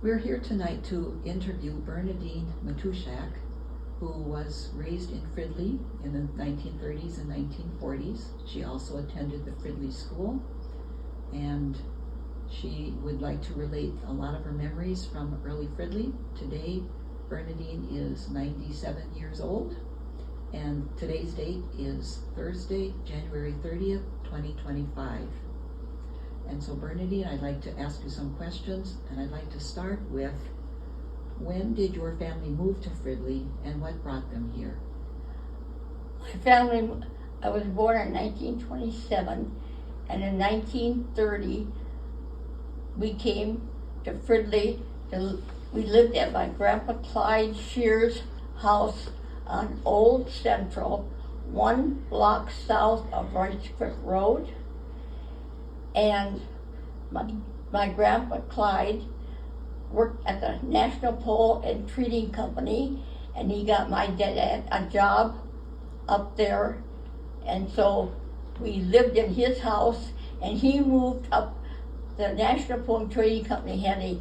We're here tonight to interview Bernadine Matushak, who was raised in Fridley in the 1930s and 1940s. She also attended the Fridley School, and she would like to relate a lot of her memories from early Fridley. Today, Bernadine is 97 years old, and today's date is Thursday, January 30th, 2025. And so Bernadine, I'd like to ask you some questions, and I'd like to start with, when did your family move to Fridley and what brought them here? My family, I was born in 1927, and in 1930 we came to Fridley. We lived at my Grandpa Clyde Scheer's house on Old Central, 1 block south of Rice Creek Road. And my Grandpa Clyde worked at the National Pole and Treating Company, and he got my dad a job up there. And so we lived in his house, and he moved up. The National Pole and Trading Company had a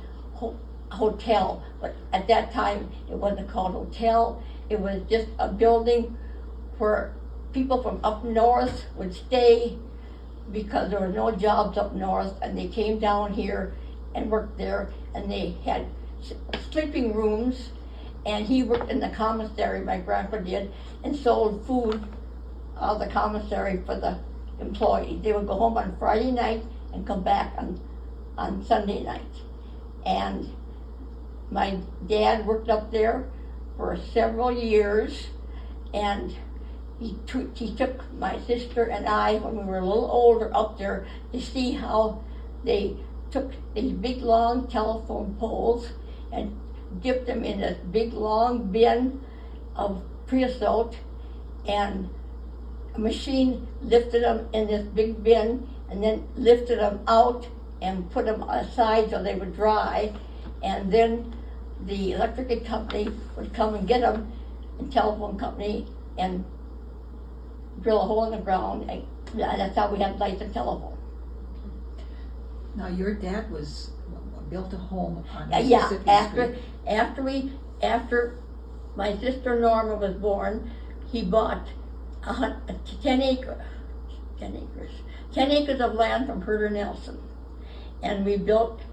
hotel, but at that time it wasn't called hotel. It was just a building where people from up north would stay because there were no jobs up north, and they came down here and worked there, and they had sleeping rooms, and he worked in the commissary, my grandpa did, and sold food out of the commissary for the employees. They would go home on Friday night and come back on Sunday night. And my dad worked up there for several years, and he took my sister and I, when we were a little older, up there to see how they took these big long telephone poles and dipped them in this big long bin of creosote, and a machine lifted them in this big bin and then lifted them out and put them aside so they would dry, and then the electric company would come and get them, and telephone company, and drill a hole in the ground, and that's how we had lights and telephone. Now, your dad built a home on Yeah, Mississippi Street. after my sister Norma was born, he bought 10 acres of land from Herder Nelson, and we built.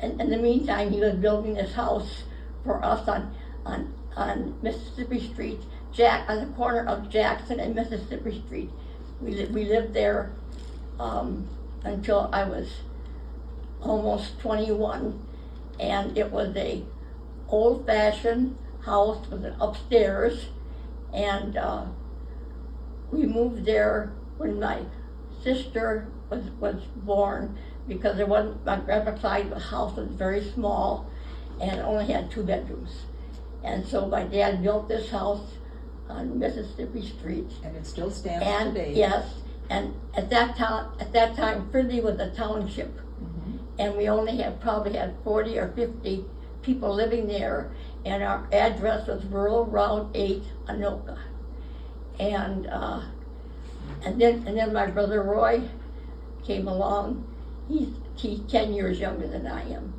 In the meantime, he was building this house for us on Mississippi Street, on the corner of Jackson and Mississippi Street. We lived there until I was almost 21, and it was a old-fashioned house with an upstairs, and we moved there when my sister was born, because my Grandpa Clyde's house was very small and only had 2 bedrooms. And so my dad built this house on Mississippi Street. And it still stands today. Yes, and at that time, Fridley was a township. Mm-hmm. And we only probably had 40 or 50 people living there, and our address was Rural Route 8, Anoka. And then my brother Roy came along. He's 10 years younger than I am,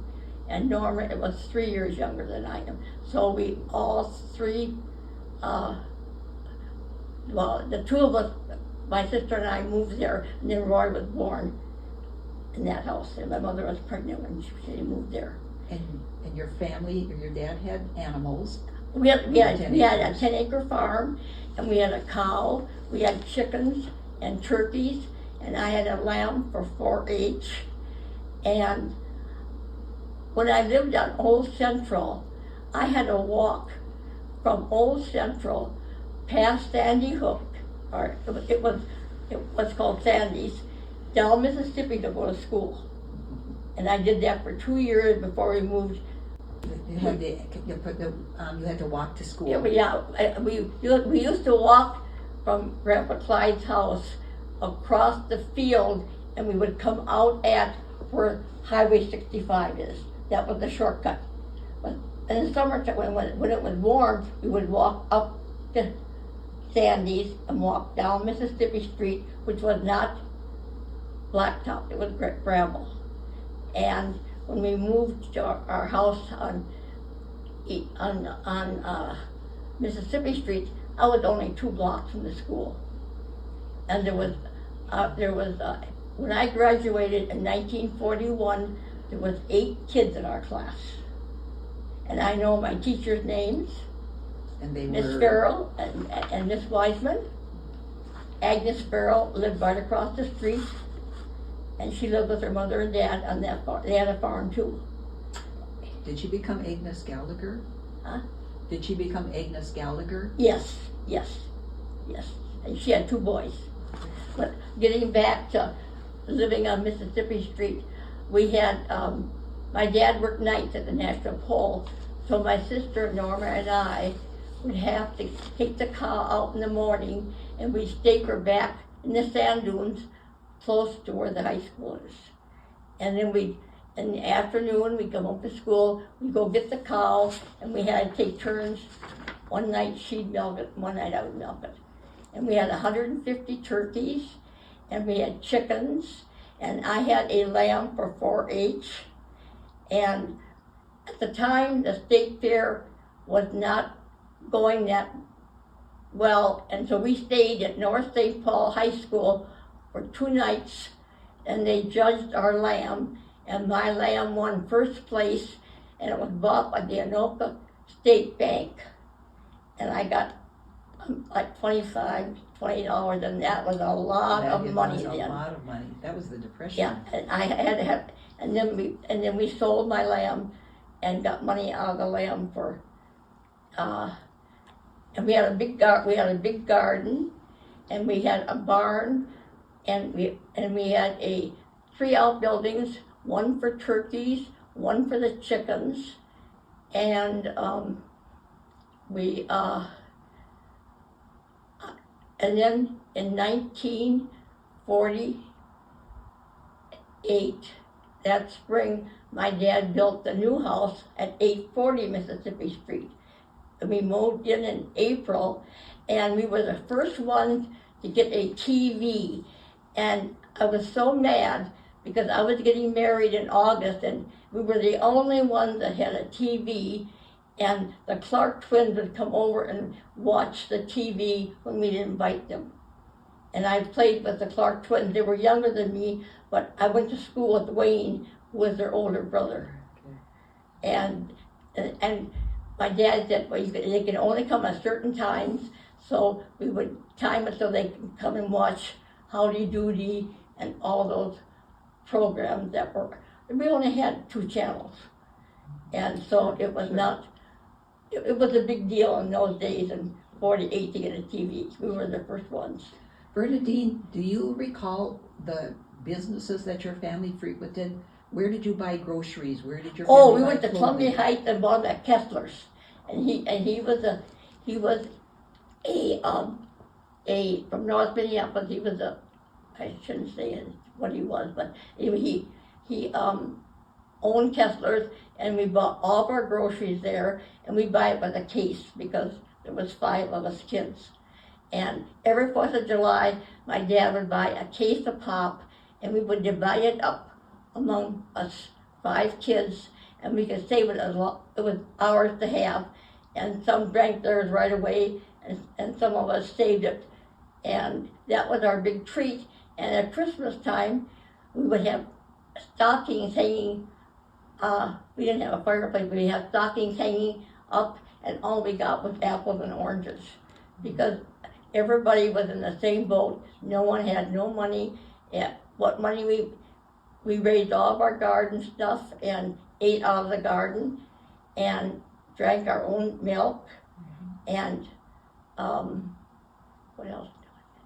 and Norma was 3 years younger than I am. So we all three, the 2 of us, my sister and I, moved there, and then Roy was born in that house, and my mother was pregnant when she moved there. And your family, or your dad had animals? We had a 10-acre farm, and we had a cow, we had chickens and turkeys, and I had a lamb for 4-H. And when I lived on Old Central, I had to walk from Old Central past Sandy Hook, or it was called Sandy's, down Mississippi to go to school. And I did that for 2 years before we moved. You had to walk to school. We used to walk from Grandpa Clyde's house across the field, and we would come out at where Highway 65 is. That was the shortcut. But in the summertime, when it was warm, we would walk up to Sandy's and walk down Mississippi Street, which was not blacktop, it was gravel. And when we moved to our house on Mississippi Street, I was only 2 blocks from the school. And there was, when I graduated in 1941, there was 8 kids in our class. And I know my teachers' names. And they Miss were... Scherer and Miss Wiseman. Agnes Sparrow lived right across the street, and she lived with her mother and dad on that farm. They had a farm too. Did she become Agnes Gallagher? Huh? Did she become Agnes Gallagher? Yes. And she had 2 boys. But getting back to living on Mississippi Street, we had, my dad worked nights at the National Pole, so my sister Norma and I would have to take the cow out in the morning, and we'd stake her back in the sand dunes close to where the high school is. And then in the afternoon, we'd come home from school, we'd go get the cow, and we had to take turns. One night she'd milk it, one night I would milk it. And we had 150 turkeys, and we had chickens, and I had a lamb for 4-H. And at the time, the state fair was not going that well, and so we stayed at North St. Paul High School for 2 nights, and they judged our lamb, and my lamb won first place, and it was bought by the Anoka State Bank. And I got like $20, and that was a lot of money then. That was a lot of money. That was the Depression. Yeah, and I had to have, and then we sold my lamb and got money out of the lamb for, and we had a big garden, and we had a barn, and we had 3 outbuildings, 1 for turkeys, 1 for the chickens, and and then in 1948, that spring, my dad built the new house at 840 Mississippi Street. And we moved in April, and we were the first ones to get a TV. And I was so mad because I was getting married in August, and we were the only ones that had a TV, and the Clark twins would come over and watch the TV when we'd invite them. And I played with the Clark twins. They were younger than me, but I went to school with Wayne, who was their older brother. Okay. And my dad said, well, they can only come at certain times, so we would time it so they could come and watch Howdy Doody and all those programs that were, we only had 2 channels. And so it was not, it was a big deal in those days in 48 to get a TV. We were the first ones. Bernadine, do you recall the businesses that your family frequented? Where did you buy groceries? Where did your family Oh, we buy went to clothing? Columbia Heights and bought at Kessler's, and he was from North Minneapolis. He was I shouldn't say what he was, but he owned Kessler's, and we bought all of our groceries there, and we buy it by the case because there was 5 of us kids. And every 4th of July, my dad would buy a case of pop, and we would divide it up among us 5 kids, and we could save it it was ours to have. And some drank theirs right away, and some of us saved it. And that was our big treat. And at Christmas time, we would have stockings hanging. We didn't have a fireplace, but we had stockings hanging up, and all we got was apples and oranges, because everybody was in the same boat. No one had no money. What money we raised all of our garden stuff and ate out of the garden and drank our own milk. And what else?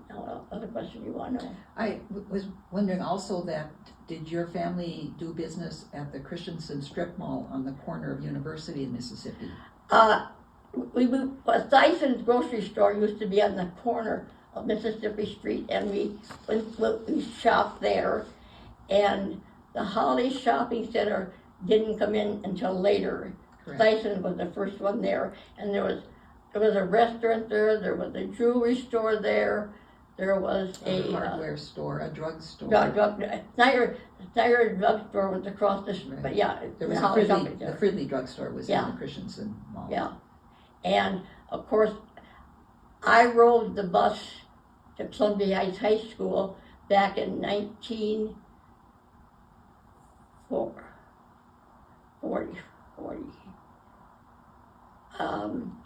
No, other question you want to know? I was wondering also that, did your family do business at the Christensen Strip Mall on the corner of University in Mississippi? Tyson's grocery store used to be on the corner of Mississippi Street, and we shopped there. And the Holly Shopping Center didn't come in until later. Correct. Tyson was the first one there, and there was a restaurant there. There was a jewelry store there. there was A hardware store, a drugstore. Snyder drugstore was across the street, Right. but yeah. There was the Fridley drugstore was in the Christensen Mall. Yeah, and of course, I rode the bus to Columbia Heights High School back in 1940.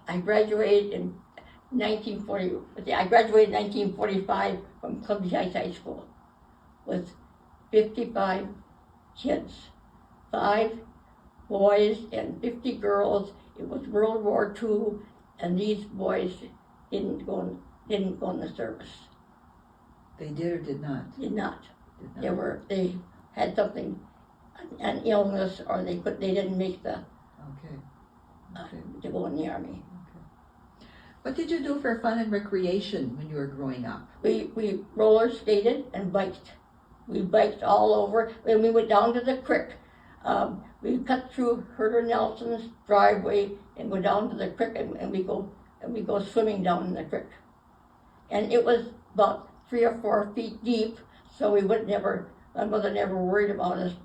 I graduated in 1940. I graduated in 1945 from Columbia Heights High School with 55 kids, 5 boys and 50 girls. It was World War II, and these boys didn't go in the service. They did or did not? Did not. Did not. They had something, an illness, or they didn't make the to go in the army. Okay. What did you do for fun and recreation when you were growing up? We roller skated and biked. We biked all over, and we went down to the creek. We cut through Herder Nelson's driveway and go down to the creek, and we go swimming down in the creek. And it was about 3 or 4 feet deep, so my mother never worried about us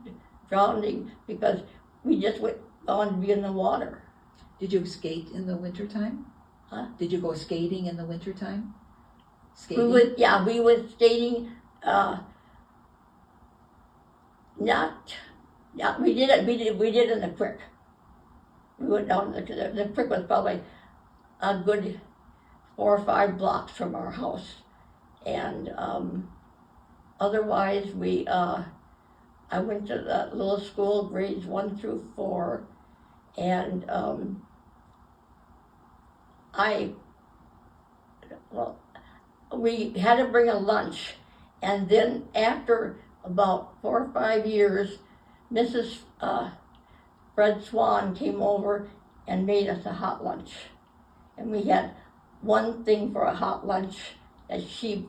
drowning because we just went on to be in the water. Did you skate in the wintertime? Huh? Did you go skating in the wintertime? We went skating. We did it in the creek. We went down the creek was probably a good 4 or 5 blocks from our house, and otherwise I went to the little school, grades 1 through 4, and we had to bring a lunch, and then after about 4 or 5 years, Mrs. Fred Swan came over and made us a hot lunch, and we had one thing for a hot lunch that she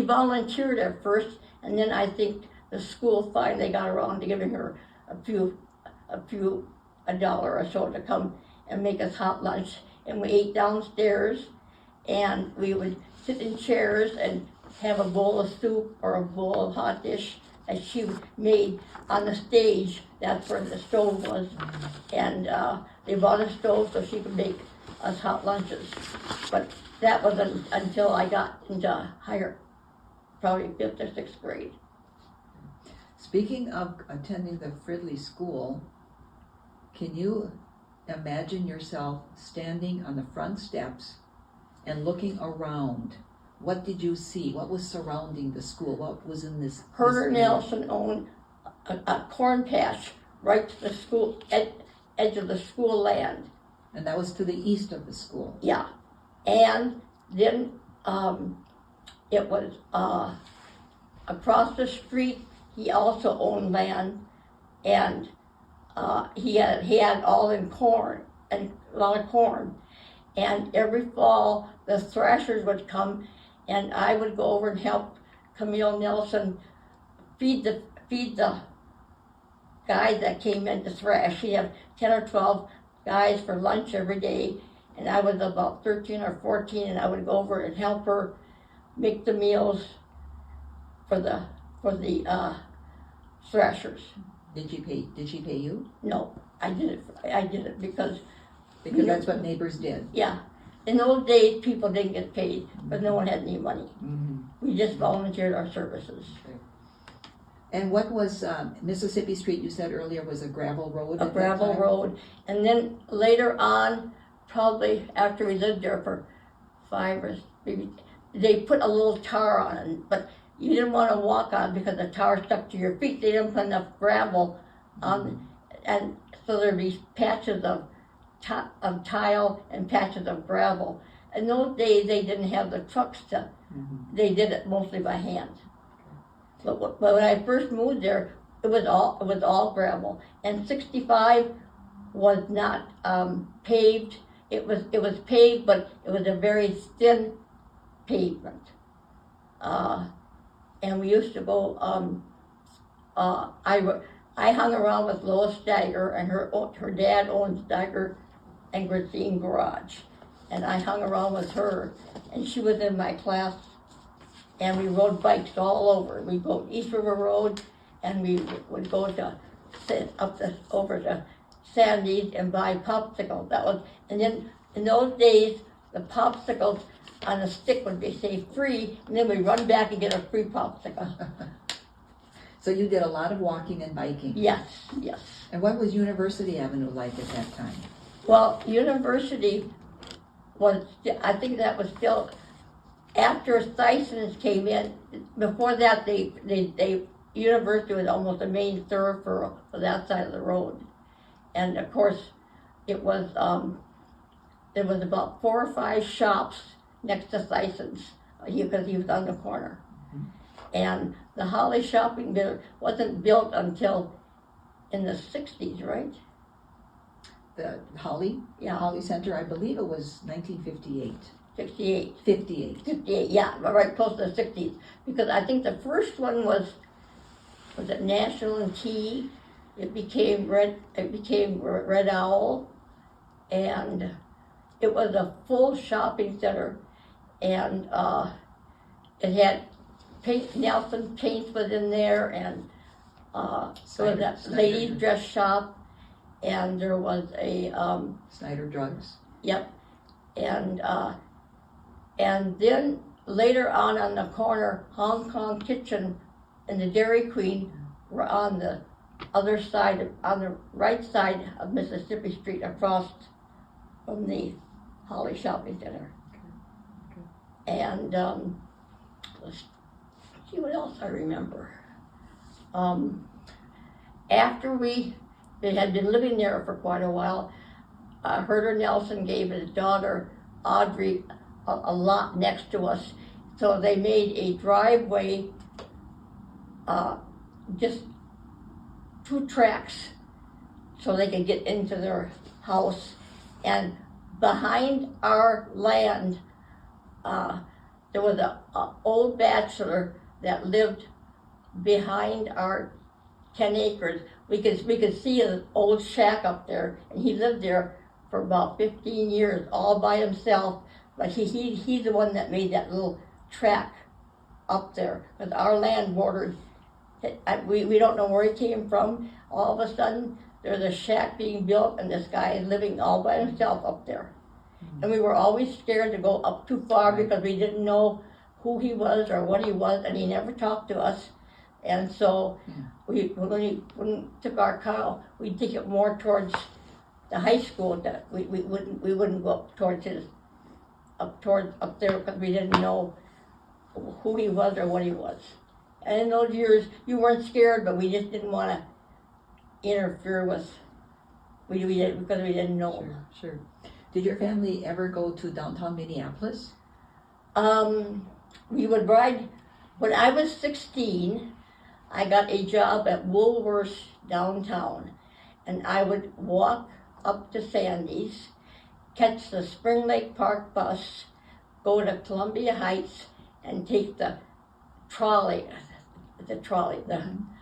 volunteered at first, and then I think the school finally got around to giving her a dollar or so to come and make us hot lunch, and we ate downstairs, and we would sit in chairs and have a bowl of soup or a bowl of hot dish that she made on the stage. That's where the stove was, and they bought a stove so she could make us hot lunches. But that was until I got into higher, probably 5th or 6th grade. Speaking of attending the Fridley school, can you imagine yourself standing on the front steps and looking around? What did you see? What was surrounding the school? What was in this? Herder Nelson owned a corn patch right to the school edge of the school land. And that was to the east of the school. Yeah, and then it was across the street. He also owned land, and he had all in corn, and a lot of corn. And every fall, the thrashers would come, and I would go over and help Camille Nelson feed the guys that came in to thrash. She'd have 10 or 12 guys for lunch every day, and I was about 13 or 14, and I would go over and help her make the meals for the thrashers. Did she pay you? No, I did it because that's what neighbors did. Yeah. In those days, people didn't get paid because no one had any money. Mm-hmm. We just volunteered our services. Okay. And what was Mississippi Street, you said earlier, was a gravel road? A gravel road. And then later on, probably after we lived there for 5 or maybe, they put a little tar on it, but you didn't want to walk on because the tar stuck to your feet. They didn't put enough gravel on, and so there'd be patches of tile and patches of gravel. In those days, they didn't have the trucks they did it mostly by hand. But when I first moved there, it was all gravel. And 65 was not paved. It was paved, but it was a very thin pavement. And we used to go. I hung around with Lois Steiger, and her dad owned Steiger and Grazine Garage, and I hung around with her, and she was in my class, and we rode bikes all over. We'd go East River Road, and we would go to over to Sandy's and buy popsicles. That was, and then in those days, the popsicles on a stick would be say free, and then we'd run back and get a free popsicle. So you did a lot of walking and biking? Yes, yes. And what was University Avenue like at that time? Well, University was, I think that was still, after Thyson's came in, before that, University was almost the main thoroughfare for that side of the road. And of course, it was, there was about 4 or 5 shops next to Thyson's, because he was on the corner. Mm-hmm. And the Holly Shopping Center wasn't built until in the 60s, right? The Holly? Yeah. Holly Center, I believe it was 1958. 68. 58. 58, yeah, right close to the 60s. Because I think the first one was it National and Tea? It became Red Owl, and it was a full shopping center, and it had Nelson Paints was in there, and there was that ladies' dress shop, and there was a Snyder Drugs. Yep, and then later on the corner, Hong Kong Kitchen and the Dairy Queen were on the other side, on the right side of Mississippi Street, across from the Holly Shopping Center. Okay. And let's see what else I remember. After they had been living there for quite a while, Herder Nelson gave his daughter Audrey a lot next to us, so they made a driveway, just 2 tracks, so they could get into their house. And behind our land, there was an old bachelor that lived behind our 10 acres. We could see an old shack up there, and he lived there for about 15 years, all by himself. But he's the one that made that little track up there, because our land bordered. We don't know where he came from. All of a sudden, there's a shack being built, and this guy is living all by himself up there. Mm-hmm. And we were always scared to go up too far, because we didn't know who he was or what he was, and he never talked to us. And so when we took our car, we'd take it more towards the high school. That we wouldn't go up towards up there, because we didn't know who he was or what he was. And in those years, you weren't scared, but we just didn't want to interfere with. Because we didn't know. Sure. Did your family ever go to downtown Minneapolis? We would ride. When I was 16, I got a job at Woolworth's downtown, and I would walk up to Sandy's, catch the Spring Lake Park bus, go to Columbia Heights, and take the trolley,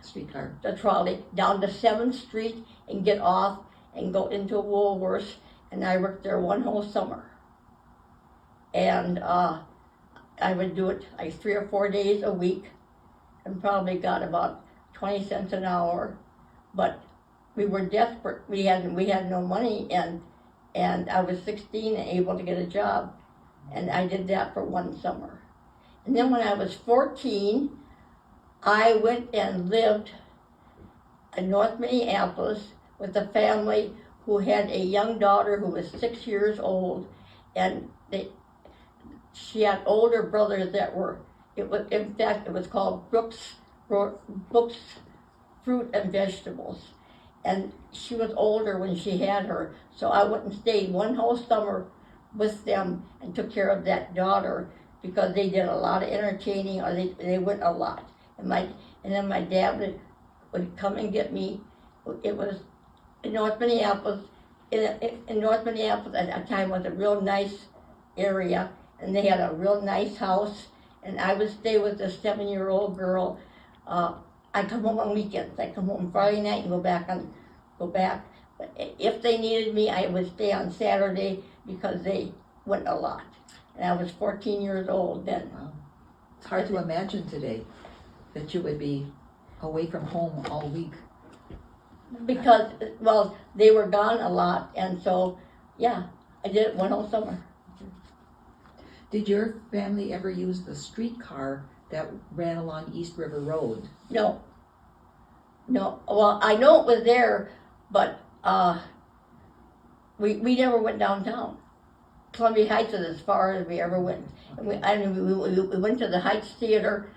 streetcar, the trolley down to 7th Street and get off and go into Woolworth's. And I worked there one whole summer. And I would do it like 3 or 4 days a week, and probably got about 20 cents an hour. But we were desperate. We had no money, and I was 16 and able to get a job, and I did that for one summer. And then when I was 14, I went and lived in North Minneapolis with a family who had a young daughter who was 6 years old, and she had older brothers that were, it was called Brooks Fruit and Vegetables. And she was older when she had her, so I went and stayed one whole summer with them and took care of that daughter, because they did a lot of entertaining, or they went a lot. And then my dad would come and get me. It was in North Minneapolis. In North Minneapolis at that time was a real nice area, and they had a real nice house. And I would stay with this 7-year-old girl. I come home on weekends. I come home Friday night and go back. But if they needed me, I would stay on Saturday, because they went a lot. And I was 14 years old then. Wow. It's hard to imagine today that you would be away from home all week. Because, well, they were gone a lot, and so, yeah, I did it one whole summer. Did your family ever use the streetcar that ran along East River Road? No. Well, I know it was there, but we never went downtown. Columbia Heights is as far as we ever went. And we went to the Heights Theater.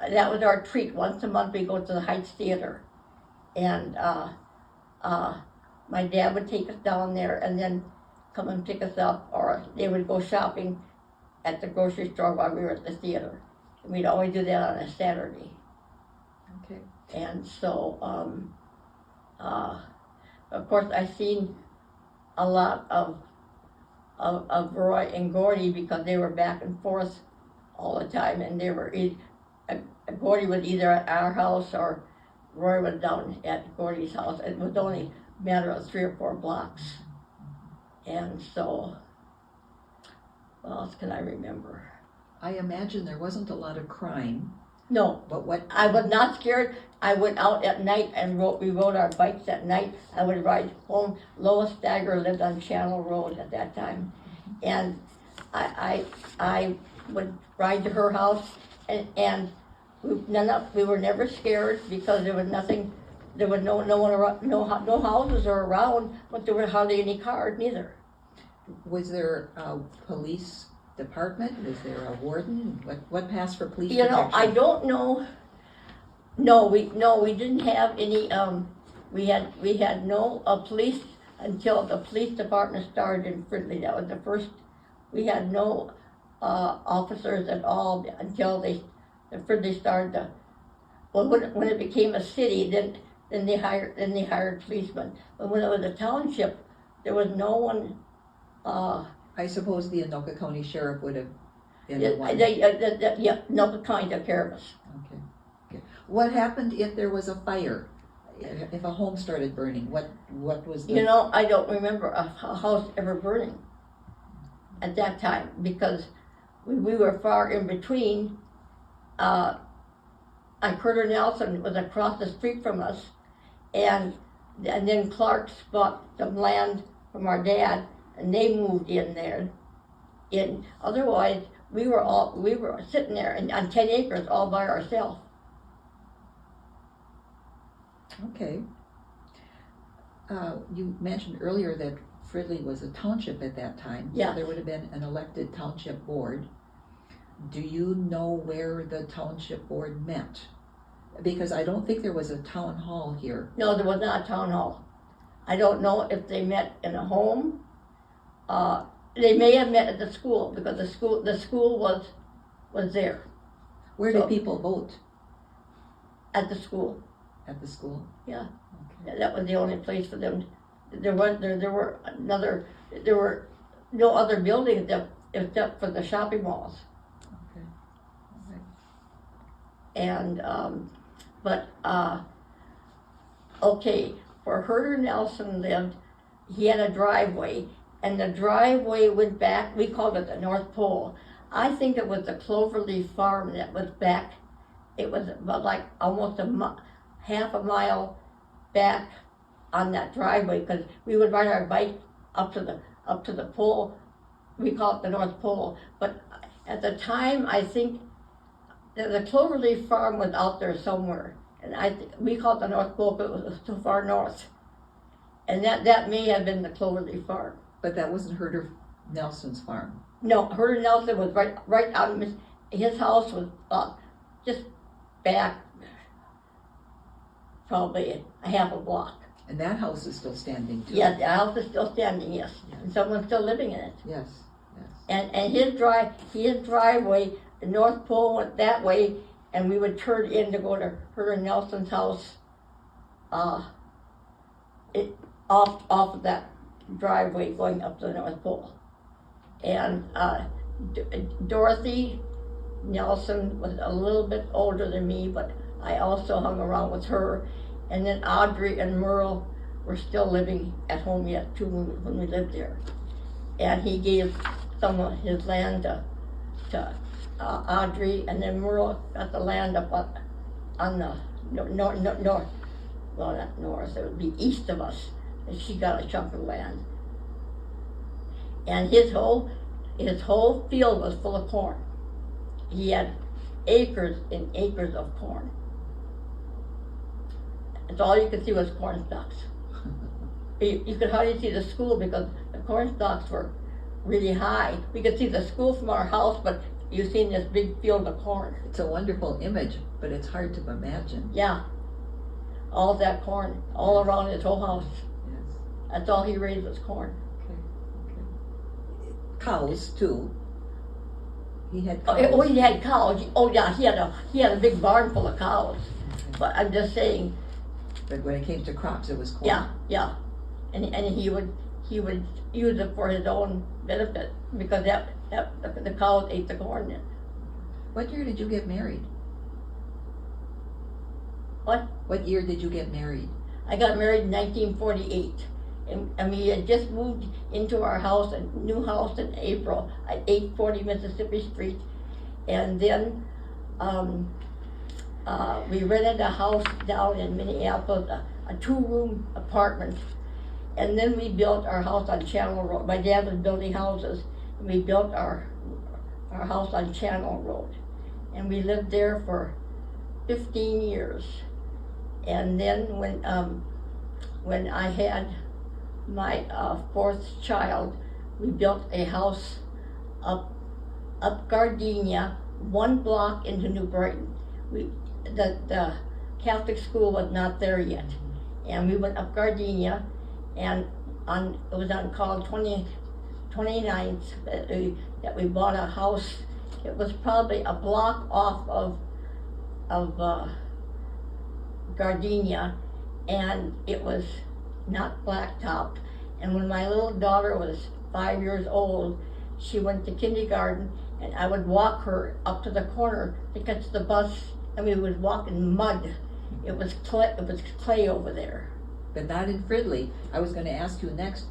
That was our treat. Once a month we go to the Heights Theater. And my dad would take us down there and then come and pick us up, or they would go shopping at the grocery store while we were at the theater. And we'd always do that on a Saturday. Okay. And so, of course, I seen a lot of Roy and Gordy because they were back and forth all the time, and they were Gordy was either at our house or Roy was down at Gordy's house. It was only a matter of 3 or 4 blocks. And so, what else can I remember? I imagine there wasn't a lot of crime. No, But what? I was not scared. I went out at night and we rode our bikes at night. I would ride home. Lois Stagger lived on Channel Road at that time. And I would ride to her house, and we were never scared because there was nothing, there was no one around, no houses are around, but there were hardly any cars neither. Was there a police department? Was there a warden? What passed for police You know, protection? I don't know. No, we didn't have any. We had no police until the police department started in Fridley. That was the first. We had no officers at all until the Fridley started to. Well, when it became a city, then they hired policemen. But when it was a township, there was no one. I suppose the Anoka County Sheriff would have been the one. Anoka County took care of us. Okay. What happened if there was a fire? If a home started burning, what was the... You know, I don't remember a house ever burning at that time because we were far in between. Carter Nelson was across the street from us, and then Clark's bought some land from our dad, and they moved in there. Otherwise, we were sitting there on 10 acres all by ourselves. Okay. You mentioned earlier that Fridley was a township at that time. Yeah. So there would have been an elected township board. Do you know where the township board met? Because I don't think there was a town hall here. No, there was not a town hall. I don't know if they met in a home. They may have met at the school because the school was there. Where did people vote? At the school. At the school? Yeah. Okay. That was the only place for them. There were no other buildings except for the shopping malls. Okay. All right. And okay, where Herder Nelson lived, he had a driveway, and the driveway went back. We called it the North Pole. I think it was the Cloverleaf Farm that was back. It was about like almost half a mile back on that driveway because we would ride our bike up to the pole. We call it the North Pole. But at the time, I think the Cloverleaf Farm was out there somewhere, and we called it the North Pole because it was too far north. And that may have been the Cloverleaf Farm. But that wasn't Herder Nelson's farm. No, Herder Nelson was right out. His house was just back, probably a half a block. And that house is still standing too. Yeah, the house is still standing. Yes, and someone's still living in it. Yes. And his driveway, the North Pole went that way, and we would turn in to go to Herder Nelson's house. Off of that driveway going up to the North Pole. And Dorothy Nelson was a little bit older than me, but I also hung around with her. And then Audrey and Merle were still living at home yet too when we lived there. And he gave some of his land to Audrey, and then Merle got the land up on the north, well, not north, it would be east of us, and she got a chunk of land. And his whole field was full of corn. He had acres and acres of corn. That's all you could see was corn stalks. You could hardly see the school because the corn stalks were really high. We could see the school from our house, but you seen this big field of corn. It's a wonderful image, but it's hard to imagine. Yeah, all that corn, all around his whole house. Yes. That's all he raised was corn. Okay. Cows too. He had Oh, cows. he had cows. Oh yeah, he had a big barn full of cows. Okay. But I'm just saying, But when it came to crops, it was corn. yeah, and he would use it for his own benefit because the cows ate the corn. What year did you get married? What? What year did you get married? I got married in 1948, and we had just moved into our house, a new house in April at 840 Mississippi Street, and then we rented a house down in Minneapolis, a two-room apartment, and then we built our house on Channel Road. My dad was building houses, and we built our house on Channel Road, and we lived there for 15 years. And then when I had my fourth child, we built a house up Gardenia, one block into New Brighton. The Catholic school was not there yet, and we went up Gardenia, and it was on call 29th that we bought a house. It was probably a block off of Gardenia, and it was not blacktopped. And when my little daughter was 5 years old, she went to kindergarten, and I would walk her up to the corner to catch the bus, and we would walk in mud. It was clay over there. But not in Fridley. I was going to ask you next.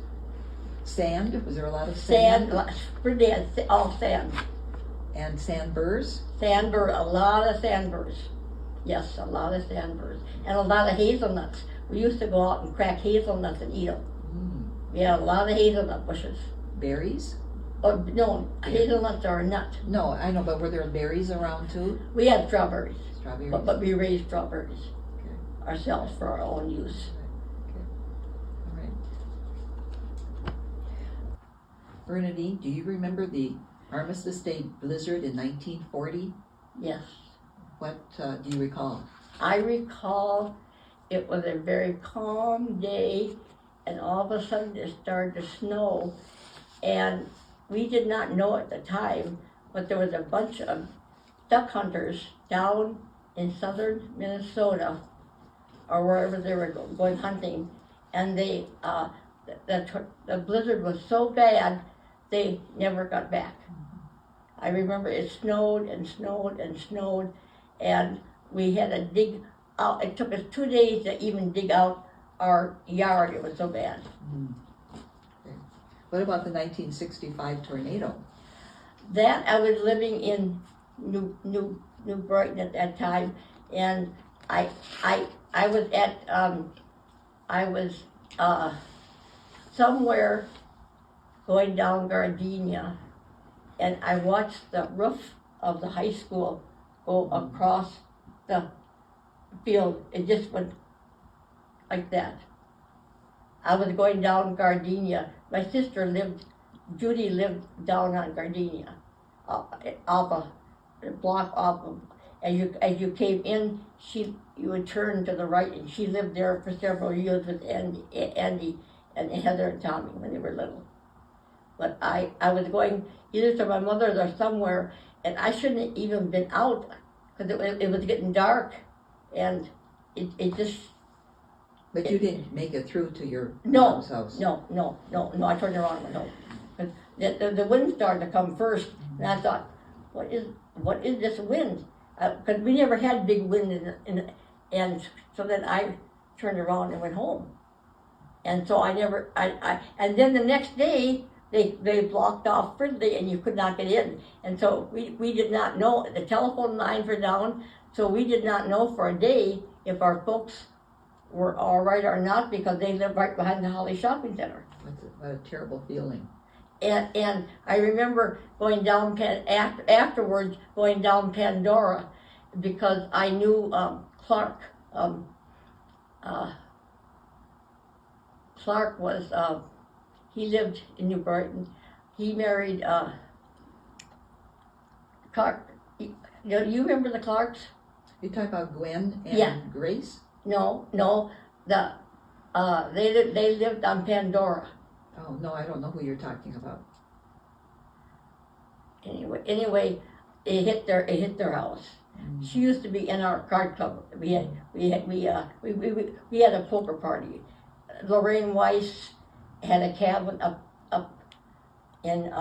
Sand? Was there a lot of sand? Sand, all sand. And sandburrs? Sandbur, a lot of sandburrs. Yes, a lot of sandburrs. And a lot of hazelnuts. We used to go out and crack hazelnuts and eat them. Mm. We had a lot of hazelnut bushes. Berries? Oh, no, hazelnuts are a nut. No, I know, but were there berries around too? We had strawberries. Strawberries? But we raised strawberries Okay. ourselves for our own use. Okay. All right. Bernadine, do you remember the Armistice Day blizzard in 1940? Yes. What do you recall? I recall it was a very calm day, and all of a sudden it started to snow, and we did not know at the time, but there was a bunch of duck hunters down in southern Minnesota, or wherever they were going hunting, and the blizzard was so bad they never got back. I remember it snowed and snowed and snowed, and we had to dig out. It took us 2 days to even dig out our yard. It was so bad. Mm. Okay. What about the 1965 tornado? That I was living in New Brighton at that time, and I was somewhere going down Gardenia, and I watched the roof of the high school go across the field. It just went like that. I was going down Gardenia. My sister Judy lived down on Gardenia, off a block off of, as you came in, you would turn to the right, and she lived there for several years with Andy and Heather and Tommy when they were little. But I was going either to my mother's or somewhere, and I shouldn't have even been out because it was getting dark, and it just. But you didn't make it through to your No, mom's house. no, I turned around and went home. 'Cause the wind started to come first, and I thought, what is this wind? Because we never had big wind, and so then I turned around and went home. And so and then the next day, they blocked off Fridley and you could not get in. And so we did not know, the telephone lines were down, so we did not know for a day if our folks were all right or not, because they lived right behind the Holly Shopping Center. What a terrible feeling. And I remember going down, afterwards, going down Pandora, because I knew Clark. Clark was, he lived in New Brighton. He married Clark. You remember the Clarks? You talk about Gwen and Yeah. Grace? No, they lived on Pandora. Oh, no, I don't know who you're talking about. Anyway, it hit their house. Mm. She used to be in our card club. We had a poker party. Lorraine Weiss had a cabin up in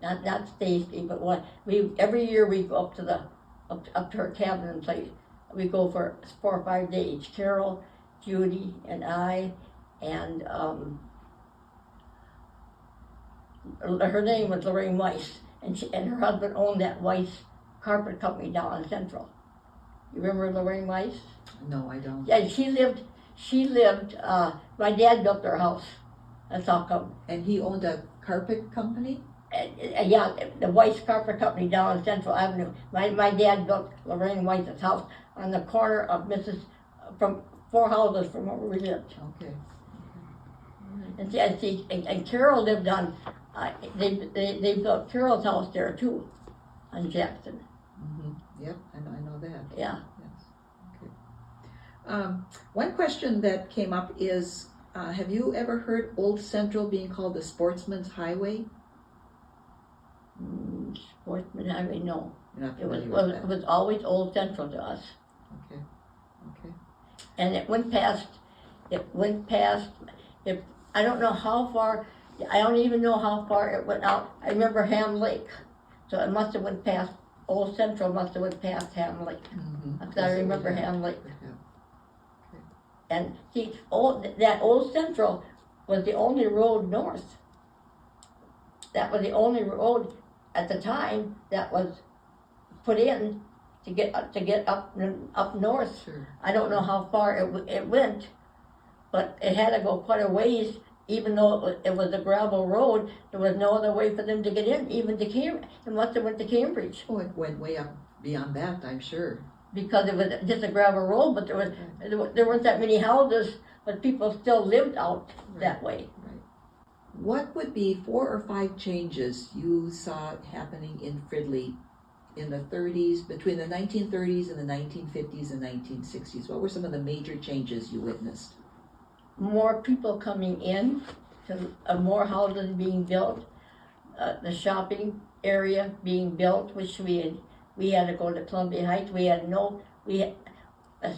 not Stacy, but every year we go up to her cabin and play. We go for 4 or 5 days. Carol, Judy, and I, and her name was Lorraine Weiss, and her husband owned that Weiss carpet company down in Central. You remember Lorraine Weiss? No, I don't. Yeah, she lived. My dad built their house. That's how come. And he owned a carpet company? Yeah, the Weiss Carpet Company down on Central Avenue. My dad built Lorraine Weiss's house on the corner of from 4 houses from where we lived. Okay. And Carol lived on, they built Carol's house there too, on Jackson. Mm-hmm. Yep, I know that. Yeah. Yes. Okay. One question that came up is, have you ever heard Old Central being called the Sportsman's Highway? Sportsman Highway, no. You're not It familiar with that? was always Old Central to us. Okay. Okay. And it went past, I don't know how far, I don't even know how far it went out. I remember Ham Lake. So it must have went past, Old Central must have went past Ham Lake. Mm-hmm. Because I remember Ham Lake. Yeah. Okay. And see, that Old Central was the only road north. That was the only road at the time that was put in to get up north. Sure. I don't know how far it went, but it had to go quite a ways. Even though it was a gravel road, there was no other way for them to get in, even to Cambridge. It must have went to Cambridge. Oh, it went way up beyond that, I'm sure. Because it was just a gravel road, but there weren't that many houses, but people still lived out that way. Right. What would be 4 or 5 changes you saw happening in Fridley in the 30s, between the 1930s and the 1950s and 1960s? What were some of the major changes you witnessed? More people coming in, more houses being built, the shopping area being built, which we had to go to Columbia Heights.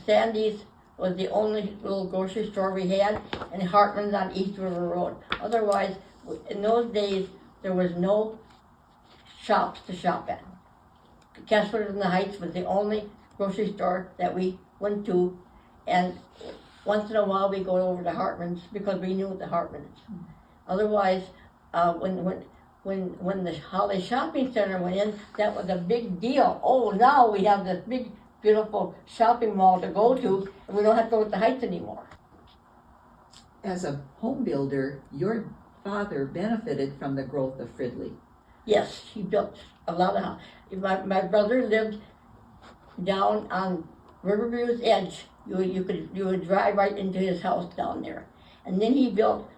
Sandy's was the only little grocery store we had, and Hartman's on East River Road. Otherwise, in those days, there was no shops to shop at. Kessler's in the Heights was the only grocery store that we went to, and once in a while we go over to Hartman's because we knew the Hartman's. Otherwise, when the Holly Shopping Center went in, that was a big deal. Oh, now we have this big, beautiful shopping mall to go to, and we don't have to go to the Heights anymore. As a home builder, your father benefited from the growth of Fridley. Yes, he built a lot of houses. My brother lived down on Riverview's edge. You would drive right into his house down there. And then he built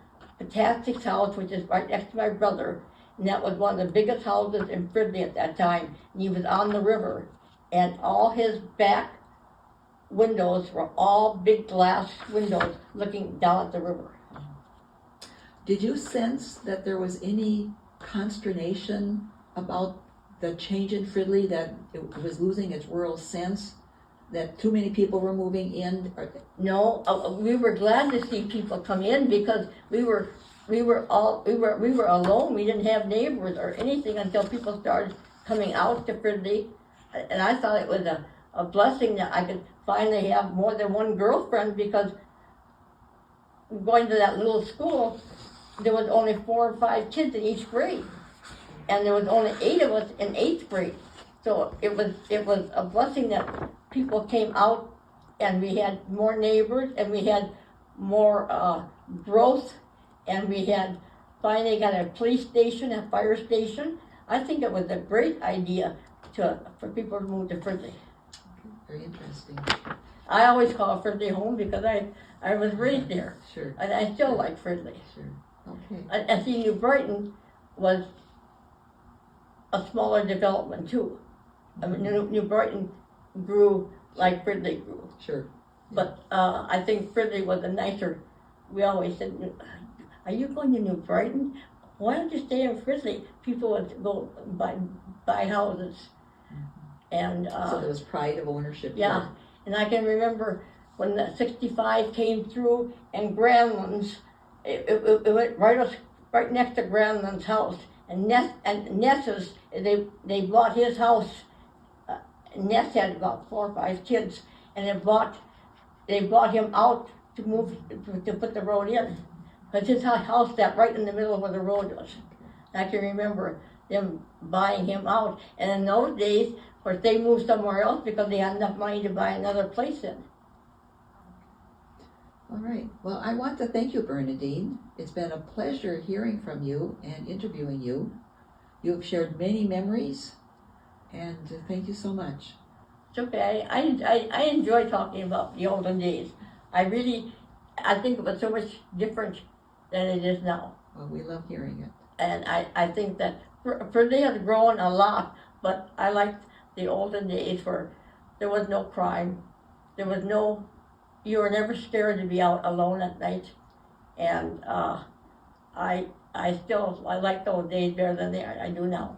Matushak's house, which is right next to my brother, and that was one of the biggest houses in Fridley at that time. And he was on the river, and all his back windows were all big glass windows looking down at the river. Did you sense that there was any consternation about the change in Fridley, that it was losing its rural sense, that too many people were moving in? No, we were glad to see people come in because we were alone. We didn't have neighbors or anything until people started coming out to Fridley, and I thought it was a blessing that I could finally have more than one girlfriend, because going to that little school, there was only 4 or 5 kids in each grade. And there was only 8 of us in 8th grade. So it was a blessing that people came out, and we had more neighbors, and we had more growth, and we had finally got a police station, a fire station. I think it was a great idea for people to move to Fridley. Very interesting. I always call Fridley home because I was raised there. Sure. And I still like Fridley. Sure. Okay. I see New Brighton was a smaller development too. I mean, New Brighton grew like Fridley grew. Sure. But I think Fridley was a nicer, we always said, are you going to New Brighton? Why don't you stay in Fridley? People would go buy houses. And So there was pride of ownership. yeah, here. and I can remember when the 65 came through and Granlund's, it went right next to Granlund's house. And Ness's, they bought his house. Ness had about 4 or 5 kids, and they bought him out to move to put the road in, because his house sat right in the middle of where the road was. I can remember them buying him out, and in those days, of course, they moved somewhere else because they had enough money to buy another place in. All right. Well, I want to thank you, Bernadine. It's been a pleasure hearing from you and interviewing you. You have shared many memories, and thank you so much. It's okay. I enjoy talking about the olden days. I think it was so much different than it is now. Well, we love hearing it. And I think that Fridley has grown a lot, but I liked the olden days where there was no crime. You were never scared to be out alone at night. And I like those days better than I do now.